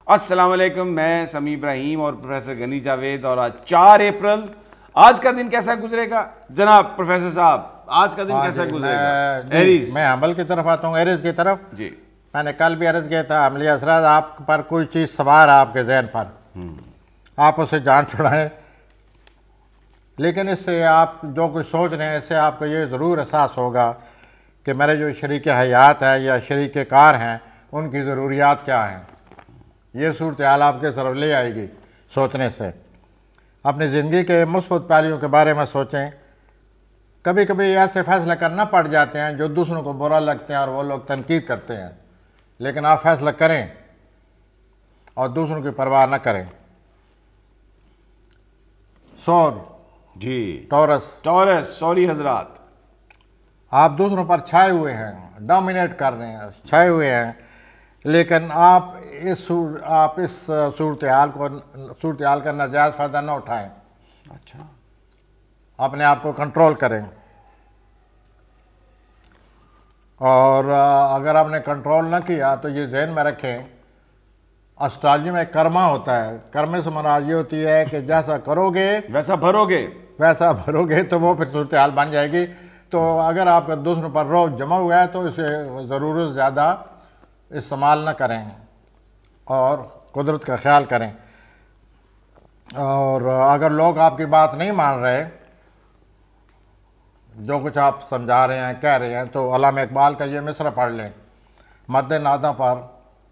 अस्सलाम वालेकुम, मैं समी इब्राहिम और प्रोफेसर गनी जावेद। और आज 4 अप्रैल, आज का दिन कैसा गुजरेगा जनाब प्रोफेसर साहब? आज का दिन कैसा गुजरेगा? एरीज, मैं अमल की तरफ आता हूँ, एरीज की तरफ जी। मैंने कल भी अर्ज किया था, अमली असरात आप पर कोई चीज़ सवार है आपके जहन पर, आप उसे जान छुड़ाएं। लेकिन इससे आप जो कुछ सोच रहे हैं, इससे आपको ये ज़रूर एहसास होगा कि मेरे जो शरीक हयात है या शरीक कार हैं, उनकी ज़रूरियात क्या हैं। ये सूरत हाल आपके तरफ ले आएगी सोचने से। अपनी ज़िंदगी के मुस्बत पहलुओं के बारे में सोचें। कभी कभी ऐसे फैसले करना पड़ जाते हैं जो दूसरों को बुरा लगते हैं और वो लोग तनकीद करते हैं, लेकिन आप फैसला करें और दूसरों की परवाह न करें। सौर जी, टॉरस, सॉरी हजरात, आप दूसरों पर छाए हुए हैं, डोमिनेट कर रहे हैं, छाए हुए हैं, लेकिन आप इस सूरत हाल का नाजायज़ फ़ायदा न उठाएं। अच्छा, अपने आप को कंट्रोल करें। और अगर आपने कंट्रोल न किया तो ये जहन में रखें, एस्ट्रोलॉजी में कर्मा होता है। कर्मे से मुराद ये होती है कि जैसा करोगे वैसा भरोगे, तो वो फिर सूरत हाल बन जाएगी। तो अगर आपका दूसरों पर रौब जमा हुआ है तो इसे ज़रूरत से ज़्यादा इस्तेमाल न करें और कुदरत का ख्याल करें। और अगर लोग आपकी बात नहीं मान रहे, जो कुछ आप समझा रहे हैं, कह रहे हैं, तो अल्लामा इकबाल का ये मिसरा पढ़ लें, मर्द नादा पर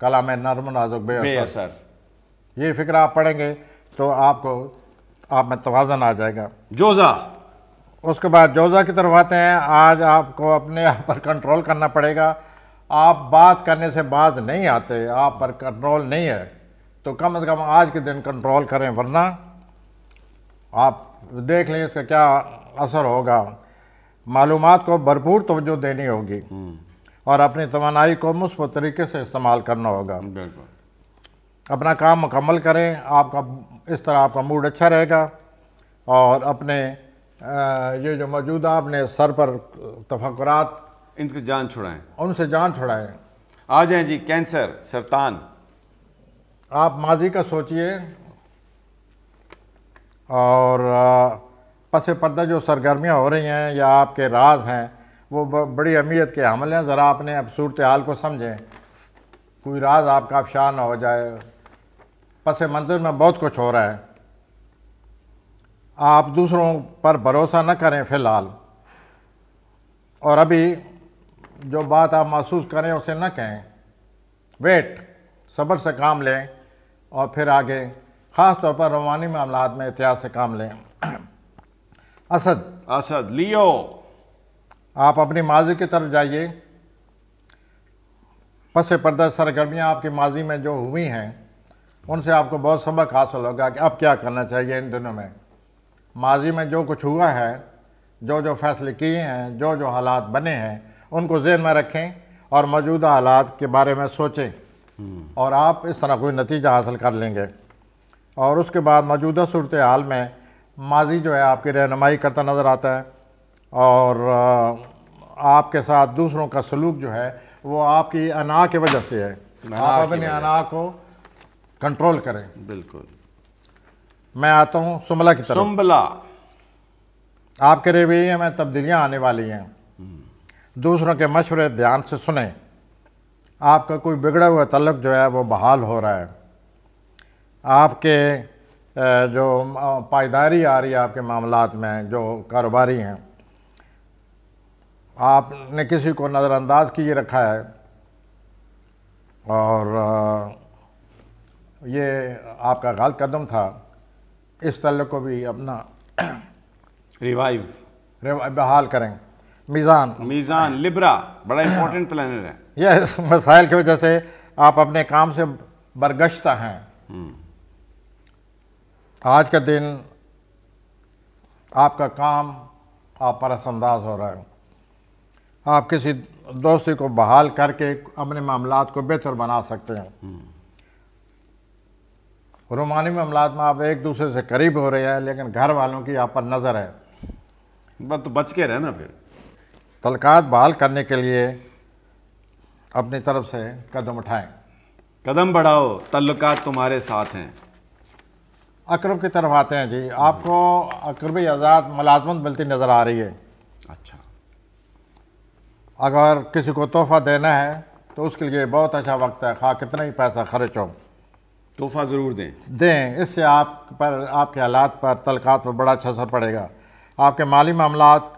कलाम नर्म नाजुक बेअसर। ये फ़िक्र आप पढ़ेंगे तो आप में तवाज़न आ जाएगा। जोज़ा, उसके बाद जोज़ा की तरफ आते हैं। आज आपको अपने आप पर कंट्रोल करना पड़ेगा। आप बात करने से बात नहीं आते, आप पर कंट्रोल नहीं है, तो कम से कम आज के दिन कंट्रोल करें, वरना आप देख लें इसका क्या असर होगा। मालूमात को भरपूर तवज्जो देनी होगी और अपनी तवानाई को मुस्बत तरीके से इस्तेमाल करना होगा। अपना काम मुकम्मल करें, इस तरह आपका मूड अच्छा रहेगा। और अपने ये जो मौजूदा अपने सर पर तफक्कुरात, इनकी जान छुड़ाएं, उनसे जान छुड़ाएं। आ जाएं जी। कैंसर, सरतान, आप माजी का सोचिए और पस पर्दा जो सरगर्मियाँ हो रही हैं या आपके राज हैं, वो बड़ी अहमियत के हमल हैं। ज़रा अपने अब सूरत हाल को समझें, कोई राज आपका अफशा ना हो जाए। पस मंज़र में बहुत कुछ हो रहा है। आप दूसरों पर भरोसा न करें फ़िलहाल, और अभी जो बात आप महसूस करें उसे न कहें। वेट, सब्र से काम लें और फिर आगे ख़ास तौर पर रूहानी मामलात में एहतियात से काम लें। असद, लियो, आप अपनी माजी की तरफ जाइए। पस पर्दा सरगर्मियाँ आपकी माजी में जो हुई हैं, उनसे आपको बहुत सबक हासिल होगा कि अब क्या करना चाहिए इन दिनों में। माजी में जो कुछ हुआ है, जो फ़ैसले किए हैं, जो हालात बने हैं, उनको ज़हन में रखें और मौजूदा हालात के बारे में सोचें, और आप इस तरह कोई नतीजा हासिल कर लेंगे। और उसके बाद मौजूदा सूरत हाल में माजी जो है आपकी रहनुमाई करता नज़र आता है, और आपके साथ दूसरों का सलूक जो है वो आपकी अना की वजह से है। आप अपनी अना को कंट्रोल करें। बिल्कुल। मैं आता हूँ सुम्बला की तरफ। सुम्बला, आपके रवैये में तब्दीलियाँ आने वाली हैं। दूसरों के मशवरे ध्यान से सुने। आपका कोई बिगड़ा हुआ तल्लुक़ जो है वो बहाल हो रहा है। आपके जो पायदारी आ रही है आपके मामलात में, जो कारोबारी हैं, आपने किसी को नज़रअंदाज किए रखा है, और ये आपका गलत कदम था। इस तल्लुक़ को भी अपना बहाल करें। मीज़ान, लिब्रा, बड़ा इंपॉर्टेंट प्लैनेट है। यह मसाइल की वजह से आप अपने काम से बरगश्ता हैं। आज का दिन आपका काम आप पर असरअंदाज हो रहा है। आप किसी दोस्ती को बहाल करके अपने मामलात को बेहतर बना सकते हैं। रूमानी मामलात में आप एक दूसरे से करीब हो रहे हैं, लेकिन घर वालों की आप पर नज़र है। तो बच के रहना। फिर तल्कात बहाल करने के लिए अपनी तरफ से कदम उठाएं। कदम बढ़ाओ, तल्लुकात तुम्हारे साथ हैं। अकरब की तरफ आते हैं जी। आपको अकरबी आज़ाद मुलाजमत मिलती नज़र आ रही है। अच्छा, अगर किसी को तोहफ़ा देना है तो उसके लिए बहुत अच्छा वक्त है, खा कितना ही पैसा खर्च हो, तोहफा ज़रूर दें। इससे आप पर, आपके हालात पर, तलकात पर बड़ा अच्छा असर पड़ेगा। आपके माली मामलात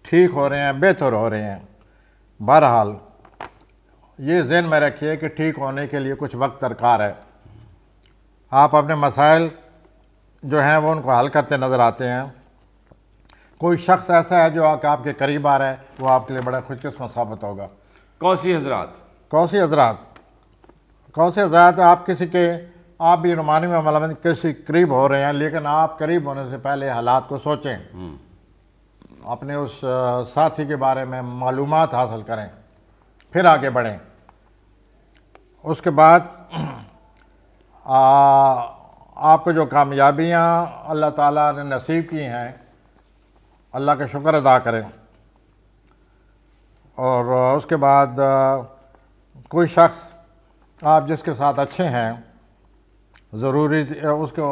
ठीक हो रहे हैं, बेहतर हो रहे हैं। बहरहाल ये ज़हन में रखिए कि ठीक होने के लिए कुछ वक्त दरकार है। आप अपने मसाइल जो हैं वो उनको हल करते नज़र आते हैं। कोई शख्स ऐसा है जो आपके करीब आ रहा है, वो आपके लिए बड़ा खुशकिस्मत साबित होगा। कौसी हजरात, कौसी हजरात आप किसी के, आप भी रुमानी में मतलब किसी करीब हो रहे हैं, लेकिन आप करीब होने से पहले हालात को सोचें, अपने उस साथी के बारे में मालूमात हासिल करें, फिर आगे बढ़ें। उसके बाद आपको जो कामयाबियाँ अल्लाह ताला ने नसीब की हैं, अल्लाह का शुक्र अदा करें। और उसके बाद कोई शख्स आप जिसके साथ अच्छे हैं, ज़रूरी उसको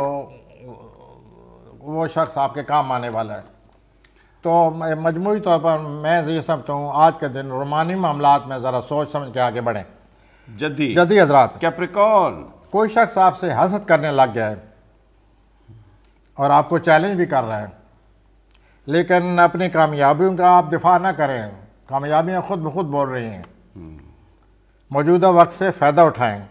वो शख्स आपके काम आने वाला है। तो मजमूई तौर पर मैं ये समझता हूँ आज के दिन रोमानी मामलात में ज़रा सोच समझ के आगे बढ़ें। जदी हजरात, कैप्रिकॉर्न, कोई शख्स आपसे हसद करने लग गया है और आपको चैलेंज भी कर रहा है, लेकिन अपनी कामयाबियों का आप दिफा ना करें। कामयाबियाँ खुद ब खुद बोल रही हैं। मौजूदा वक्त से फ़ायदा उठाएं।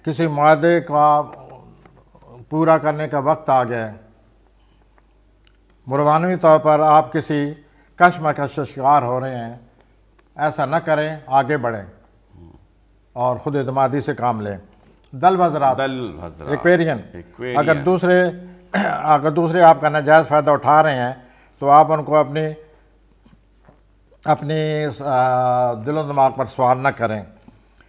किसी मुआदे का पूरा करने का वक्त आ गया है। मुरवानवी तौर पर आप किसी कश्मकश का शिकार हो रहे हैं, ऐसा न करें, आगे बढ़ें और ख़ुद एतमादी से काम लें। दल हज़रात, एक्वेरियन, अगर दूसरे आपका नाजायज़ फ़ायदा उठा रहे हैं तो आप उनको अपनी दिलो दिमाग पर सवार न करें।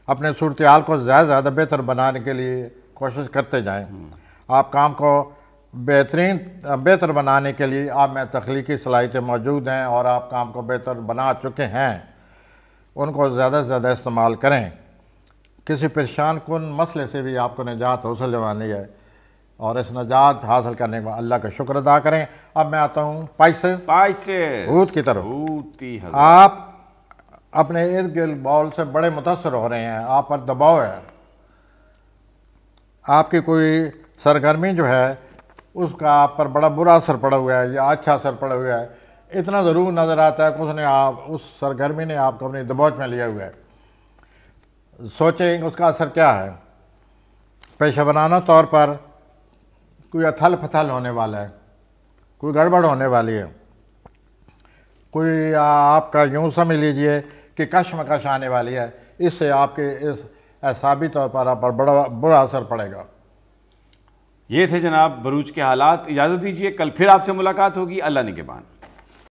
अपने सूरत हाल को ज़्यादा से ज़्यादा बेहतर बनाने के लिए कोशिश करते जाएं। आप काम को बेहतर बनाने के लिए आप में तख्लीकी सलाहियतें मौजूद हैं और आप काम को बेहतर बना चुके हैं, उनको ज़्यादा से ज़्यादा इस्तेमाल करें। किसी परेशान कुन मसले से भी आपको निजात हासिल करवानी है और इस निजात हासिल करने के बाद अल्लाह का शुक्र अदा करें। अब मैं आता हूँ पाइसेस ऊद की तरफ। आप अपने इर्द गिर्द बॉल से बड़े मुतासर हो रहे हैं, आप पर दबाव है, आपकी कोई सरगर्मी जो है उसका आप पर बड़ा बुरा असर पड़ा हुआ है या अच्छा असर पड़ा हुआ है। इतना ज़रूर नज़र आता है कि उस सरगर्मी ने आपको अपनी दबोच में लिया हुआ है। सोचें उसका असर क्या है। पेशा बनाना तौर पर कोई अथल पथल होने वाला है, कोई गड़बड़ होने वाली है, कोई आपका यूँ समझ लीजिए कि कशमकश आने वाली है। इससे आपके इस एहसाबी तौर पर आप पर बड़ा बुरा असर पड़ेगा। ये थे जनाब बरूच के हालात। इजाज़त दीजिए, कल फिर आपसे मुलाकात होगी। अल्लाह निगहबान।